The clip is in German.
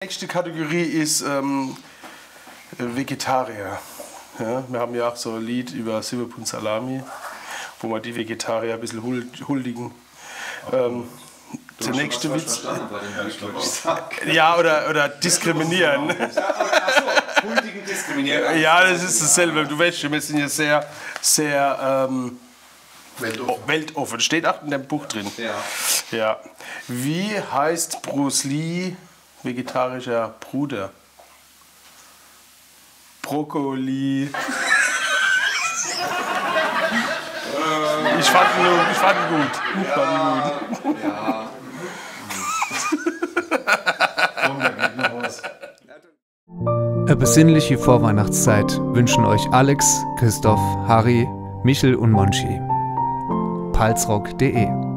Nächste Kategorie ist Vegetarier. Ja, wir haben ja auch so ein Lied über Silberpunkt Salami, wo wir die Vegetarier ein bisschen huldigen. Der nächste Witz. Ja, oder diskriminieren. Achso, huldigen diskriminieren. Ja, das ist dasselbe. Du weißt, wir sind ja sehr weltoffen. Steht auch in dem Buch drin. Ja. Wie heißt Bruce Lee vegetarischer Bruder? Brokkoli. Ich fand ihn gut. Ja. Komm, da geht noch was. Eine besinnliche Vorweihnachtszeit wünschen euch Alex, Christoph, Harry, Michel und Monchi. palzrock.de